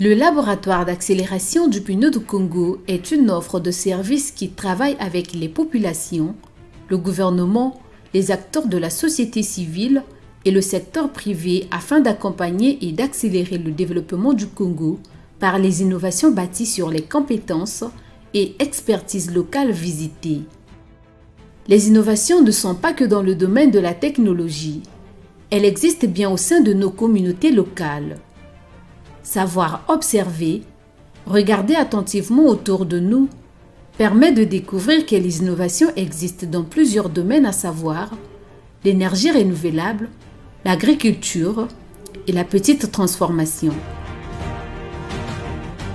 Le laboratoire d'accélération du PNUD Congo est une offre de services qui travaille avec les populations, le gouvernement, les acteurs de la société civile et le secteur privé afin d'accompagner et d'accélérer le développement du Congo par les innovations bâties sur les compétences et expertises locales visitées. Les innovations ne sont pas que dans le domaine de la technologie. Elles existent bien au sein de nos communautés locales. Savoir observer, regarder attentivement autour de nous, permet de découvrir que les innovations existent dans plusieurs domaines, à savoir l'énergie renouvelable, l'agriculture et la petite transformation.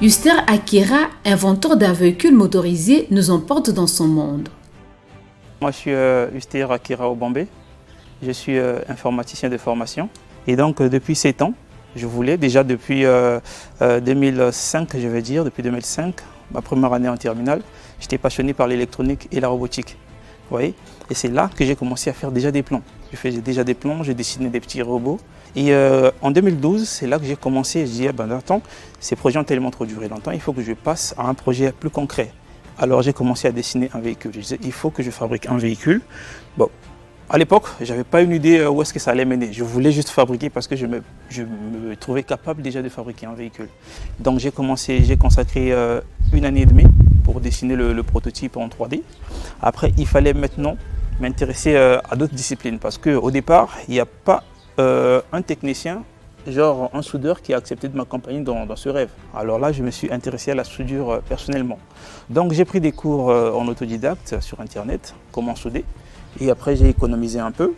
Yuster Akira, inventeur d'un véhicule motorisé, nous emporte dans son monde. Moi, je suis Yuster Akira Obambe. Je suis informaticien de formation. Et donc, depuis 7 ans, je voulais, déjà depuis 2005, je vais dire, depuis 2005, ma première année en terminale, j'étais passionné par l'électronique et la robotique. Vous voyez? Et c'est là que j'ai commencé à faire déjà des plans. Je faisais déjà des plans, je dessinais des petits robots. Et en 2012, c'est là que j'ai commencé, je dis, attends, ces projets ont tellement trop duré longtemps, il faut que je passe à un projet plus concret. Alors j'ai commencé à dessiner un véhicule. Je disais, il faut que je fabrique un véhicule. Bon, à l'époque, je n'avais pas une idée où est-ce que ça allait mener. Je voulais juste fabriquer parce que je me trouvais capable déjà de fabriquer un véhicule. Donc j'ai consacré 1 année et demie pour dessiner le prototype en 3D. Après, il fallait maintenant m'intéresser à d'autres disciplines parce qu'au départ, il n'y a pas un technicien, genre un soudeur qui a accepté de m'accompagner dans ce rêve. Alors là, je me suis intéressé à la soudure personnellement. Donc j'ai pris des cours en autodidacte sur Internet, comment souder. Et après, j'ai économisé un peu.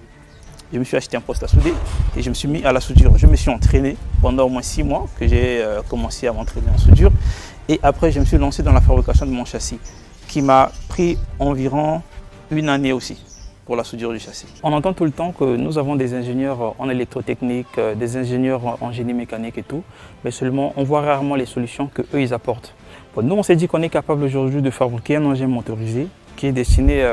Je me suis acheté un poste à souder et je me suis mis à la soudure. Je me suis entraîné pendant au moins 6 mois que j'ai commencé à m'entraîner en soudure. Et après, je me suis lancé dans la fabrication de mon châssis qui m'a pris environ 1 année aussi pour la soudure du châssis. On entend tout le temps que nous avons des ingénieurs en électrotechnique, des ingénieurs en génie mécanique et tout, mais seulement on voit rarement les solutions qu'eux ils apportent. Bon, nous, on s'est dit qu'on est capable aujourd'hui de fabriquer un engin motorisé qui est destiné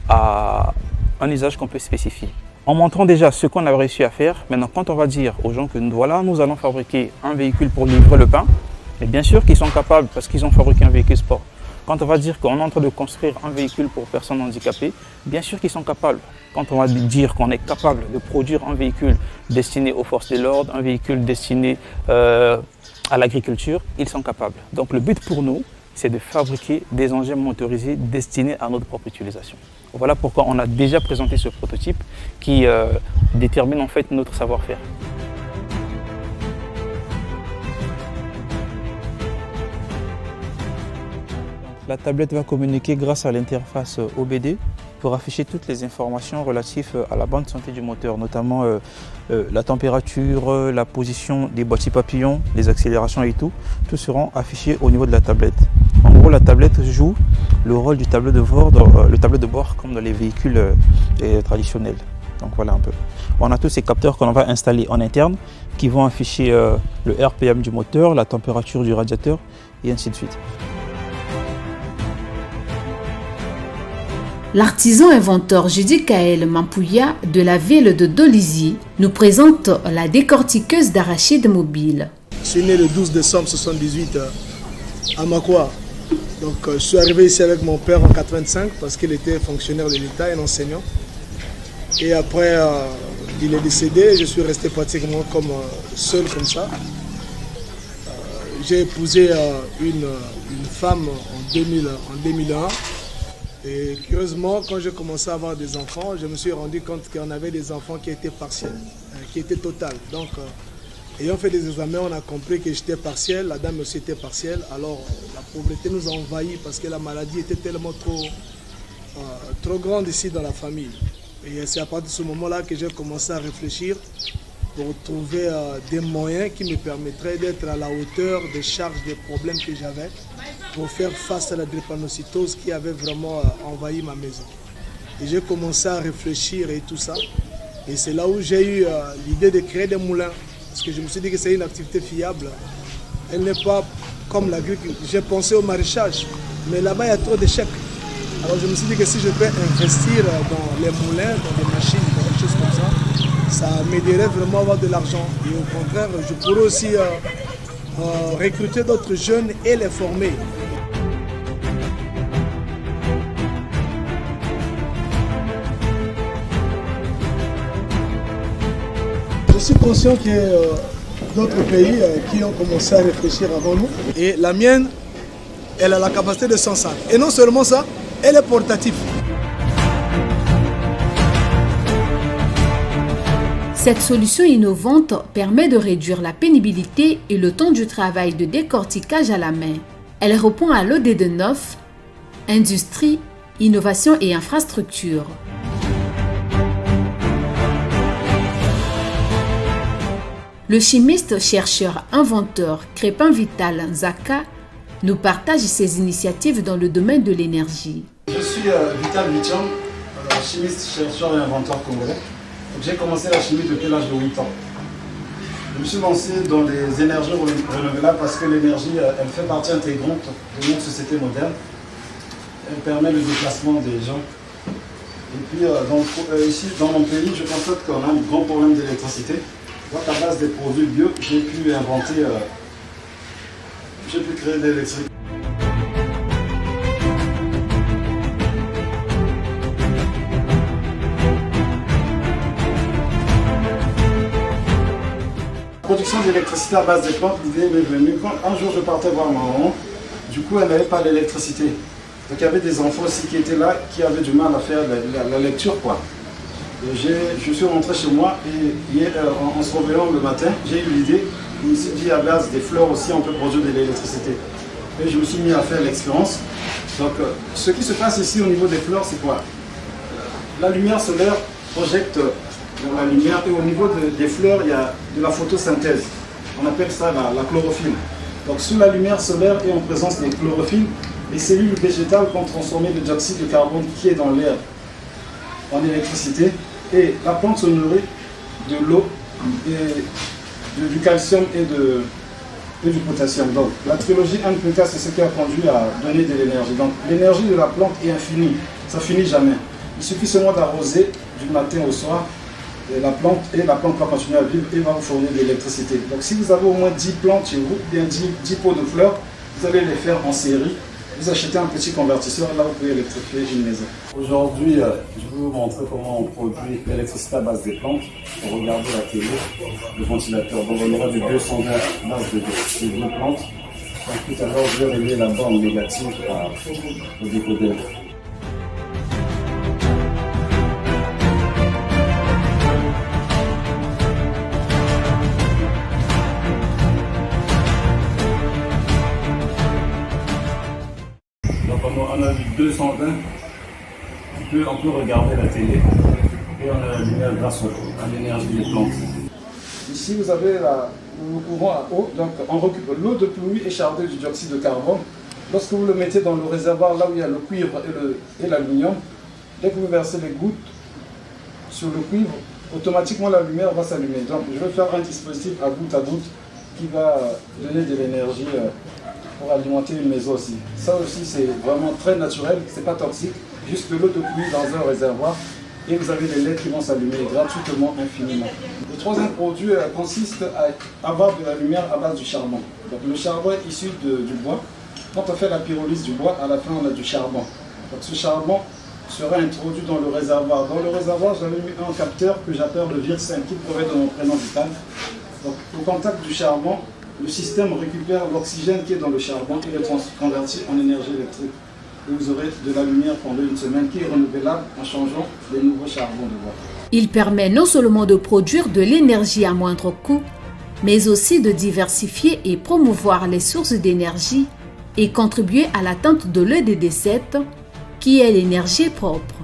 à un usage qu'on peut spécifier. En montrant déjà ce qu'on a réussi à faire, maintenant quand on va dire aux gens que voilà, nous allons fabriquer un véhicule pour livrer le pain, et bien sûr qu'ils sont capables parce qu'ils ont fabriqué un véhicule sport. Quand on va dire qu'on est en train de construire un véhicule pour personnes handicapées, bien sûr qu'ils sont capables. Quand on va dire qu'on est capable de produire un véhicule destiné aux forces de l'ordre, un véhicule destiné à l'agriculture, ils sont capables. Donc le but pour nous, c'est de fabriquer des engins motorisés destinés à notre propre utilisation. Voilà pourquoi on a déjà présenté ce prototype qui détermine en fait notre savoir-faire. La tablette va communiquer grâce à l'interface OBD pour afficher toutes les informations relatives à la bonne santé du moteur, notamment la température, la position des boîtiers papillons, les accélérations et tout seront affichés au niveau de la tablette. En gros, la tablette joue le rôle du tableau de bord comme dans les véhicules traditionnels. Donc voilà un peu. On a tous ces capteurs qu'on va installer en interne qui vont afficher le RPM du moteur, la température du radiateur et ainsi de suite. L'artisan inventeur Judy Kael Mampouya de la ville de Dolisie nous présente la décortiqueuse d'arachides mobile. Je suis né le 12 décembre 1978 à Makwa. Donc, je suis arrivé ici avec mon père en 1985 parce qu'il était fonctionnaire de l'État et enseignant. Et après, il est décédé, je suis resté pratiquement seul comme ça. J'ai épousé une femme en 2001. Et curieusement, quand j'ai commencé à avoir des enfants, je me suis rendu compte qu'on avait des enfants qui étaient partiels, qui étaient totales. Donc, ayant fait des examens, on a compris que j'étais partiel, la dame aussi était partielle. Alors, la pauvreté nous a envahis parce que la maladie était tellement trop grande ici dans la famille. Et c'est à partir de ce moment-là que j'ai commencé à réfléchir pour trouver des moyens qui me permettraient d'être à la hauteur des charges, des problèmes que j'avais pour faire face à la drépanocytose qui avait vraiment envahi ma maison. Et j'ai commencé à réfléchir et tout ça. Et c'est là où j'ai eu l'idée de créer des moulins. Parce que je me suis dit que c'est une activité fiable. Elle n'est pas comme l'agriculture. J'ai pensé au maraîchage, mais là-bas il y a trop d'échecs. Alors je me suis dit que si je peux investir dans les moulins, dans des machines, dans des choses comme ça m'aiderait vraiment à avoir de l'argent. Et au contraire, je pourrais aussi recruter d'autres jeunes et les former. Je suis conscient qu'il y a d'autres pays qui ont commencé à réfléchir avant nous. Et la mienne, elle a la capacité de 100 sacs. Et non seulement ça, elle est portative. Cette solution innovante permet de réduire la pénibilité et le temps du travail de décortiquage à la main. Elle répond à l'OD9, industrie, innovation et infrastructure. Le chimiste, chercheur, inventeur Crépin Vital Nzaka nous partage ses initiatives dans le domaine de l'énergie. Je suis Vital Vicham, chimiste, chercheur et inventeur congolais. J'ai commencé la chimie depuis l'âge de 8 ans. Je me suis lancé dans les énergies renouvelables parce que l'énergie, elle fait partie intégrante de notre société moderne. Elle permet le déplacement des gens. Et puis ici, dans mon pays, je constate qu'on a un grand problème d'électricité. Donc à base des produits bio, j'ai pu inventer, j'ai pu créer de l'électricité. Production d'électricité à base des plantes, l'idée m'est venue quand un jour je partais voir ma maman, du coup elle n'avait pas d'électricité. Donc il y avait des enfants aussi qui étaient là, qui avaient du mal à faire la lecture quoi. Et je suis rentré chez moi et hier, en se réveillant le matin, j'ai eu l'idée, je me suis dit à base des fleurs aussi on peut produire de l'électricité. Et je me suis mis à faire l'expérience. Donc ce qui se passe ici au niveau des fleurs c'est quoi? La lumière solaire projette la lumière et au niveau des fleurs il y a de la photosynthèse. On appelle ça la chlorophylle. Donc sous la lumière solaire et en présence des chlorophylles, les cellules végétales vont transformer le dioxyde de carbone qui est dans l'air en électricité et la plante se nourrit de l'eau, du calcium et du potassium. Donc la trilogie NPK c'est ce qui a conduit à donner de l'énergie. Donc l'énergie de la plante est infinie, ça finit jamais. Il suffit seulement d'arroser du matin au soir et la plante va continuer à vivre et va vous fournir de l'électricité. Donc si vous avez au moins 10 plantes chez vous, bien 10 pots de fleurs, vous allez les faire en série. Vous achetez un petit convertisseur et là vous pouvez électrifier une maison. Aujourd'hui, je vais vous montrer comment on produit l'électricité à base des plantes. Pour regarder la télé, le ventilateur. Donc on aura des 220 bases de 2 plantes. Donc tout à l'heure, je vais relier la borne négative au décodeur. On a 220, on peut regarder la télé et on a la lumière grâce à l'énergie des plantes. Ici vous avez le courant à eau, donc on récupère l'eau de pluie écharpée du dioxyde de carbone. Lorsque vous le mettez dans le réservoir là où il y a le cuivre et l'aluminium, dès que vous versez les gouttes sur le cuivre, automatiquement la lumière va s'allumer. Donc je vais faire un dispositif à goutte qui va donner de l'énergie pour alimenter une maison aussi. Ça aussi c'est vraiment très naturel, c'est pas toxique, juste de l'eau de pluie dans un réservoir et vous avez les LED qui vont s'allumer gratuitement, infiniment. Le troisième produit consiste à avoir de la lumière à base du charbon. Donc le charbon est issu du bois. Quand on fait la pyrolyse du bois, à la fin on a du charbon. Donc ce charbon sera introduit dans le réservoir. Dans le réservoir, j'avais mis un capteur que j'appelle le VIR5 qui provient de mon prénom vital. Donc au contact du charbon, le système récupère l'oxygène qui est dans le charbon et le convertit en énergie électrique. Et vous aurez de la lumière pendant une semaine qui est renouvelable en changeant les nouveaux charbons de bois. Il permet non seulement de produire de l'énergie à moindre coût, mais aussi de diversifier et promouvoir les sources d'énergie et contribuer à l'atteinte de l'EDD7, qui est l'énergie propre.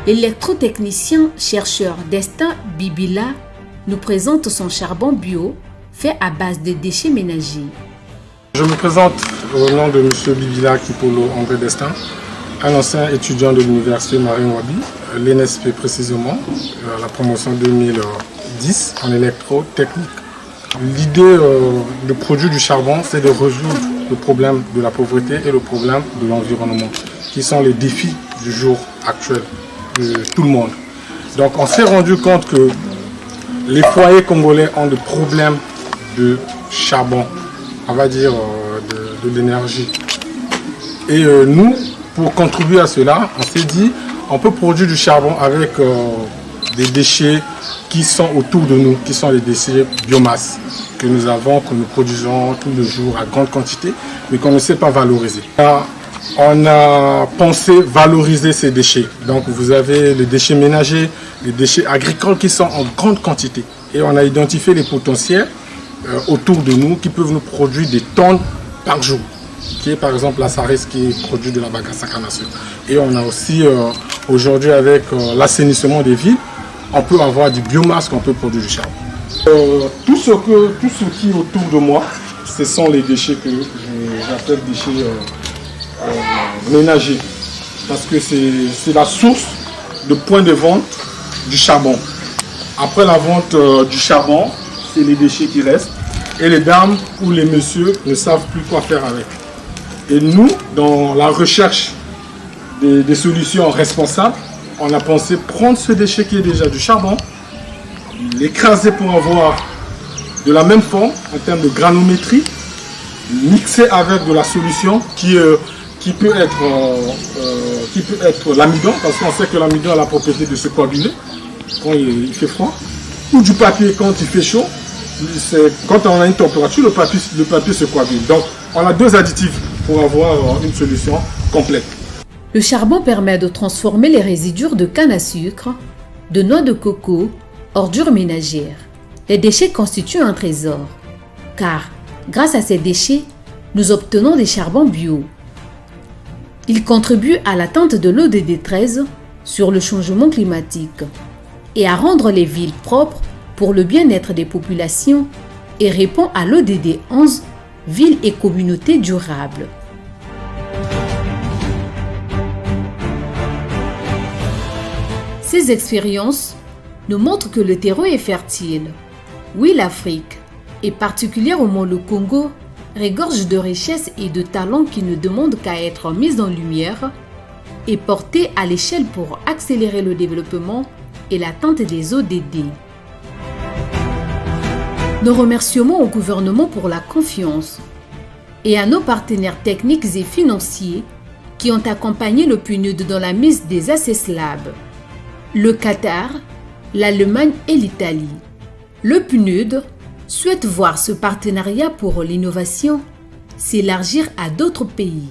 L'électrotechnicien chercheur Destin Bibila nous présente son charbon bio fait à base de déchets ménagers. Je me présente au nom de M. Bibila Kipolo André Destin, un ancien étudiant de l'université Marine Wabi, l'ENSP précisément, la promotion 2010 en électrotechnique. L'idée du produit du charbon, c'est de résoudre le problème de la pauvreté et le problème de l'environnement, qui sont les défis du jour actuel de tout le monde. Donc on s'est rendu compte que les foyers congolais ont des problèmes de charbon, on va dire de l'énergie. Et nous, pour contribuer à cela, on s'est dit, on peut produire du charbon avec des déchets qui sont autour de nous, qui sont les déchets biomasse que nous avons, que nous produisons tous les jours à grande quantité, mais qu'on ne sait pas valoriser. On a pensé valoriser ces déchets. Donc vous avez les déchets ménagers, les déchets agricoles qui sont en grande quantité. Et on a identifié les potentiels autour de nous qui peuvent nous produire des tonnes par jour. Qui est par exemple la Sarès qui produit de la bagasse à canne à sucre. Et on a aussi aujourd'hui avec l'assainissement des villes, on peut avoir du biomasse qu'on peut produire du charbon. Tout ce qui est autour de moi, ce sont les déchets que j'appelle déchets ménagers. Parce que c'est la source de point de vente du charbon. Après la vente du charbon, c'est les déchets qui restent. Et les dames ou les messieurs ne savent plus quoi faire avec. Et nous, dans la recherche des solutions responsables, on a pensé prendre ce déchet qui est déjà du charbon, l'écraser pour avoir de la même forme en termes de granulométrie, mixer avec de la solution qui peut être l'amidon, parce qu'on sait que l'amidon a la propriété de se coaguler quand il fait froid, ou du papier quand il fait chaud. Quand on a une température, le papier se coagule. Donc on a deux additifs pour avoir une solution complète. Le charbon permet de transformer les résidus de canne à sucre, de noix de coco, ordures ménagères. Les déchets constituent un trésor, car grâce à ces déchets, nous obtenons des charbons bio. Ils contribuent à l'atteinte de l'ODD 13 sur le changement climatique et à rendre les villes propres pour le bien-être des populations et répond à l'ODD 11, Villes et communautés durables. Ces expériences nous montrent que le terreau est fertile. Oui, l'Afrique, et particulièrement le Congo, regorge de richesses et de talents qui ne demandent qu'à être mis en lumière et portés à l'échelle pour accélérer le développement et l'atteinte des ODD. Nos remerciements au gouvernement pour la confiance et à nos partenaires techniques et financiers qui ont accompagné le PNUD dans la mise des Access Labs. Le Qatar, l'Allemagne et l'Italie. Le PNUD souhaite voir ce partenariat pour l'innovation s'élargir à d'autres pays.